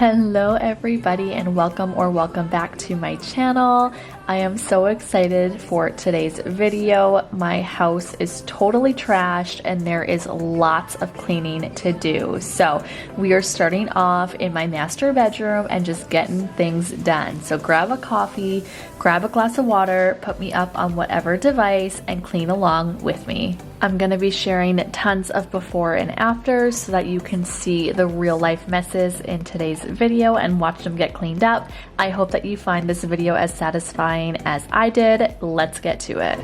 Hello everybody and welcome back to my channel. I am so excited for today's video. My house is totally trashed and there is lots of cleaning to do. So we are starting off in my master bedroom and just getting things done. So grab a coffee, grab a glass of water, put me up on whatever device and clean along with me. I'm gonna be sharing tons of before and afters so that you can see the real life messes in today's video and watch them get cleaned up. I hope that you find this video as satisfying as I did. Let's get to it.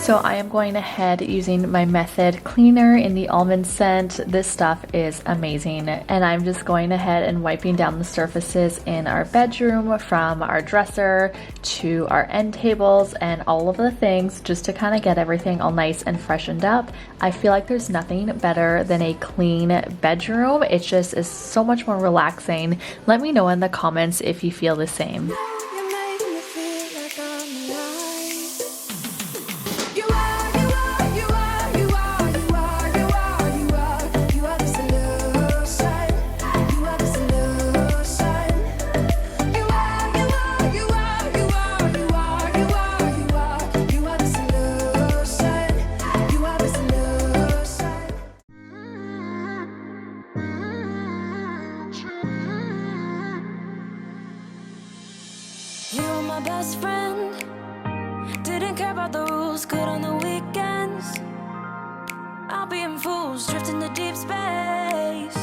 So I am going ahead using my Method cleaner in the almond scent. This stuff is amazing. And I'm just going ahead and wiping down the surfaces in our bedroom from our dresser to our end tables and all of the things just to kind of get everything all nice and freshened up. I feel like there's nothing better than a clean bedroom. It just is so much more relaxing. Let me know in the comments if you feel the same. My best friend didn't care about the rules, good on the weekends. I'll be in fools, drifting to deep space.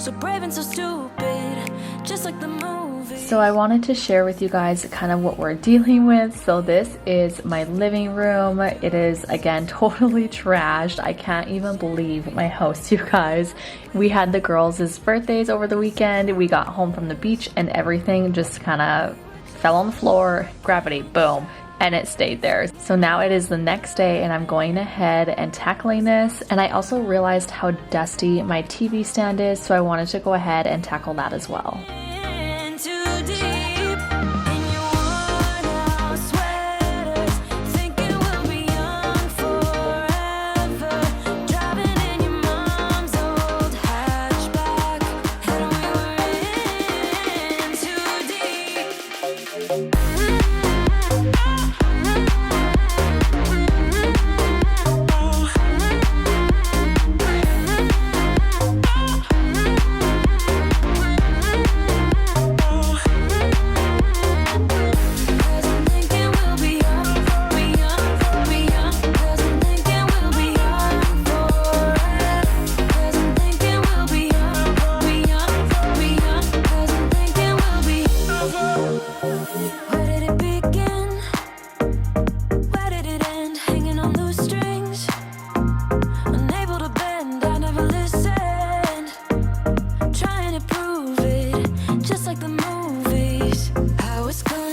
So brave and so stupid, just like the movie. So I wanted to share with you guys kind of what we're dealing with. So this is my living room. It is again totally trashed. I can't even believe my house, you guys. We had the girls' birthdays over the weekend. We got home from the beach and everything just kind of fell on the floor, gravity, boom, and it stayed there. So now it is the next day and I'm going ahead and tackling this. And I also realized how dusty my TV stand is, so I wanted to go ahead and tackle that as well.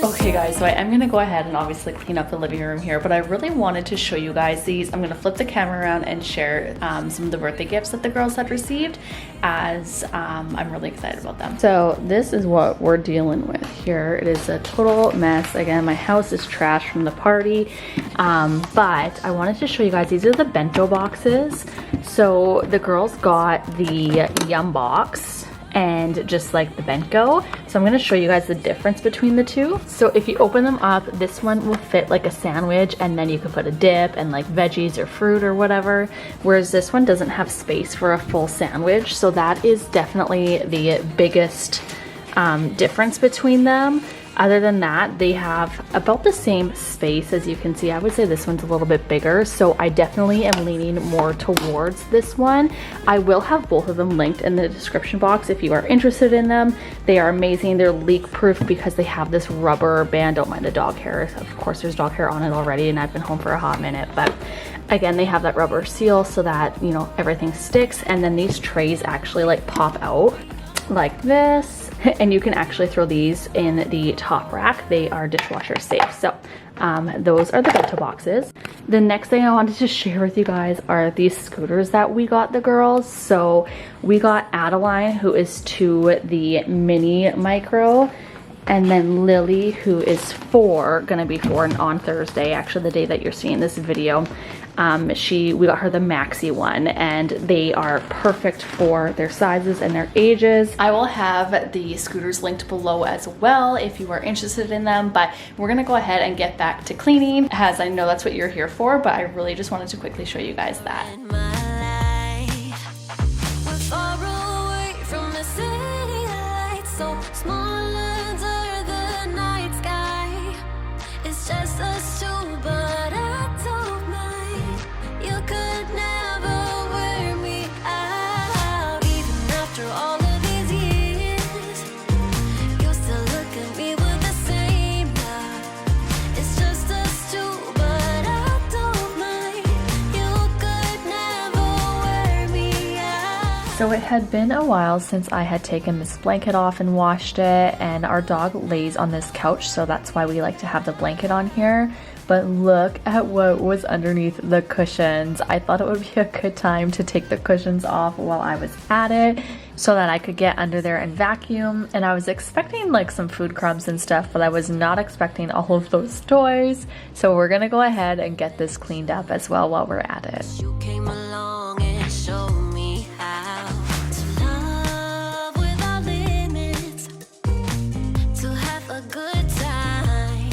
Okay guys, so I am gonna go ahead and obviously clean up the living room here, but I really wanted to show you guys these. I'm gonna flip the camera around and share some of the birthday gifts that the girls had received, as I'm really excited about them. So this is what we're dealing with here. It is a total mess. Again, my house is trashed from the party, but I wanted to show you guys, these are the bento boxes. So the girls got the Yum box and just like the bento. So I'm gonna show you guys the difference between the two. So if you open them up, this one will fit like a sandwich and then you can put a dip and like veggies or fruit or whatever, whereas this one doesn't have space for a full sandwich. So that is definitely the biggest difference between them. Other than that, they have about the same space. As you can see, I would say this one's a little bit bigger, so I definitely am leaning more towards this one. I will have both of them linked in the description box if you are interested in them. They are amazing. They're leak proof because they have this rubber band. Don't mind the dog hair. Of course, there's dog hair on it already, and I've been home for a hot minute, but again, they have that rubber seal so that, you know, everything sticks. And then these trays actually like pop out like this, and you can actually throw these in the top rack. They are dishwasher safe. So those are the bento boxes. The next thing I wanted to share with you guys are these scooters that we got the girls. So we got Adeline, who is to the mini micro, and then Lily, who is gonna be 4 on Thursday, actually the day that you're seeing this video. We got her the maxi one, and they are perfect for their sizes and their ages. I will have the scooters linked below as well if you are interested in them, but we're gonna go ahead and get back to cleaning, as I know that's what you're here for, but I really just wanted to quickly show you guys that. Just us two, but I don't mind. You could never wear me out. Even after all of these years, you still look at me with the same love. It's just us two, but I don't mind. You could never wear me out. So it had been a while since I had taken this blanket off and washed it, and our dog lays on this couch, so that's why we like to have the blanket on here. But look at what was underneath the cushions. I thought it would be a good time to take the cushions off while I was at it so that I could get under there and vacuum. And I was expecting like some food crumbs and stuff, but I was not expecting all of those toys. So we're gonna go ahead and get this cleaned up as well while we're at it. You came along and showed me how to love without limits, to have a good time.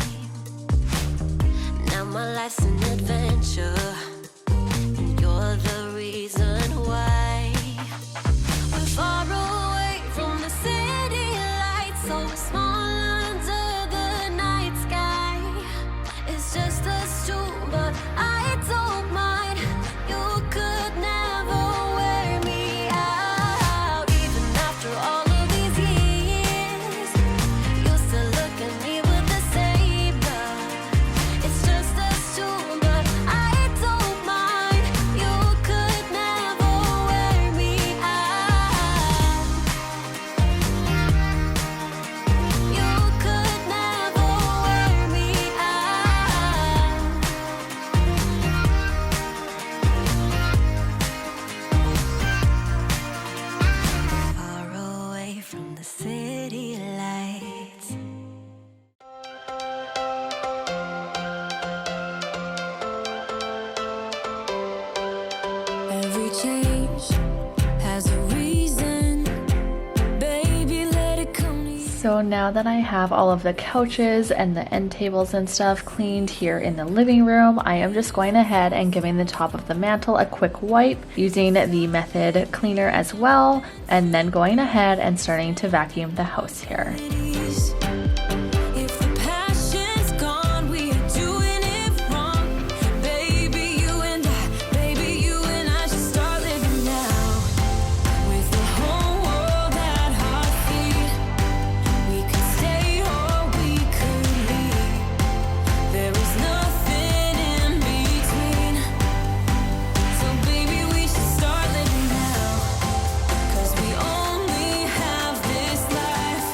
Now my life's an adventure, and you're the reason why. We're far away from the city lights, so small under the night sky. It's just us two, but I don't mind. You could never wear me out. Even after all of these years, you still look at me with the same love. It's just us two, but I don't mind. You could never wear me out. You could never wear me out. Far away from the city lights. Every change has a reason. Baby, let it come to you. So now that I have all of the couches and the end tables and stuff cleaned here in the living room, I am just going ahead and giving the top of the mantle a quick wipe using the Method cleaner as well, and then going ahead and starting to vacuum the house here. If the passion's gone, we are doing it wrong. Baby, you and I should start living now. With the whole world at our feet, we could stay or we could leave. There is nothing in between. So baby, we should start living now. 'Cause we only have this life.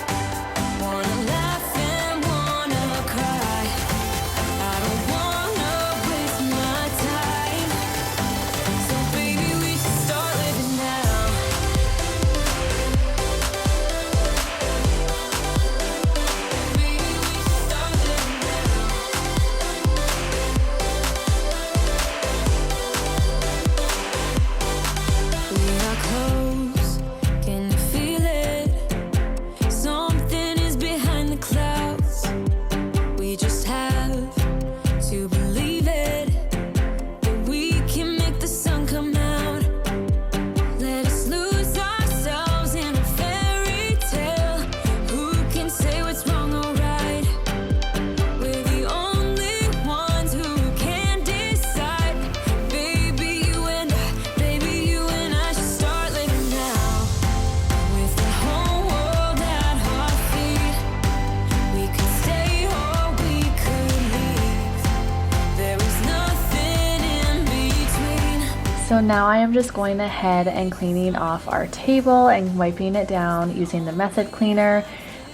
So now I am just going ahead and cleaning off our table and wiping it down using the method cleaner.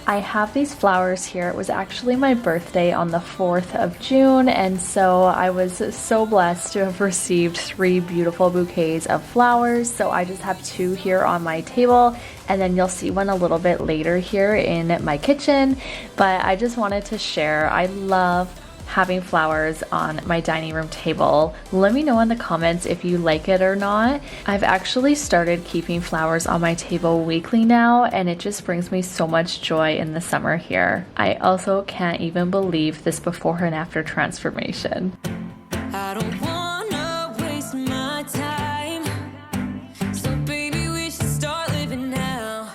I have these flowers here. It was actually my birthday on the 4th of June, and so I was so blessed to have received 3 beautiful bouquets of flowers. So I just have 2 here on my table, and then you'll see one a little bit later here in my kitchen. But I just wanted to share, I love having flowers on my dining room table. Let me know in the comments if you like it or not. I've actually started keeping flowers on my table weekly now, and it just brings me so much joy in the summer here. I also can't even believe this before and after transformation. I don't wanna waste my time, so baby we should start living now.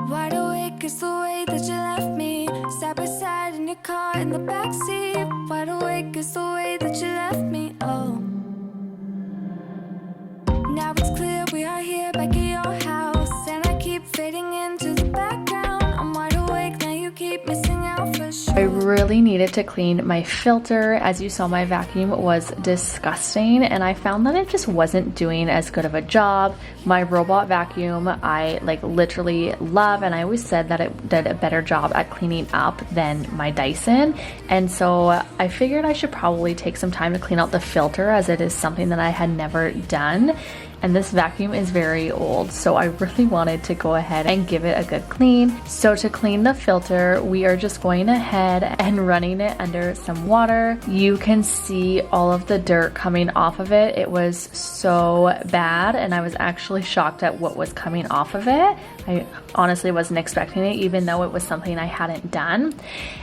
Wide awake is the way that you left me, side by side in your car in the backseat. Wide awake is the way that you left me, oh. Now it's clear we are here back at your house, and I keep fading into the background. I'm wide awake, now you keep missing out for sure. I really needed to clean my filter. As you saw, my vacuum was disgusting, and I found that it just wasn't doing as good of a job. My robot vacuum I like literally love, and I always said that it did a better job at cleaning up than my Dyson, and so I figured I should probably take some time to clean out the filter, as it is something that I had never done. And this vacuum is very old, so I really wanted to go ahead and give it a good clean. So to clean the filter, we are just going ahead and running it under some water. You can see all of the dirt coming off of it. It was so bad, and I was actually shocked at what was coming off of it. I honestly wasn't expecting it, even though it was something I hadn't done.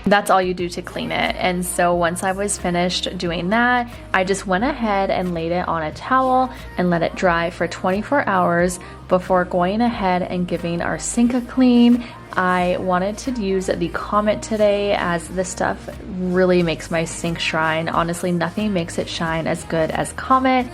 That's all you do to clean it. And so once I was finished doing that, I just went ahead and laid it on a towel and let it dry for 24 hours before going ahead and giving our sink a clean. I wanted to use the Comet today, as this stuff really makes my sink shine. Honestly, nothing makes it shine as good as Comet.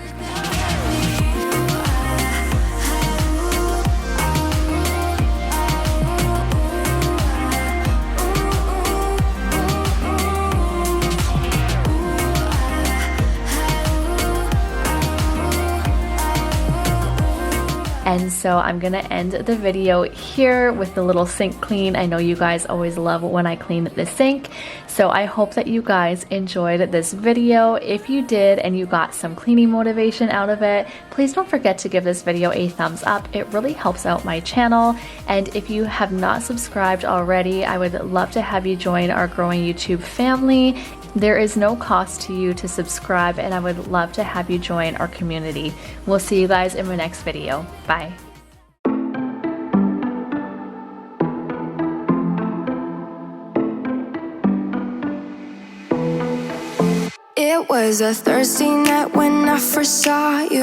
And so I'm gonna end the video here with the little sink clean. I know you guys always love when I clean the sink, so I hope that you guys enjoyed this video. If you did and you got some cleaning motivation out of it, please don't forget to give this video a thumbs up. It really helps out my channel. And if you have not subscribed already, I would love to have you join our growing YouTube family. There is no cost to you to subscribe, and I would love to have you join our community. We'll see you guys in my next video. Bye. It was a Thursday night when I first saw you.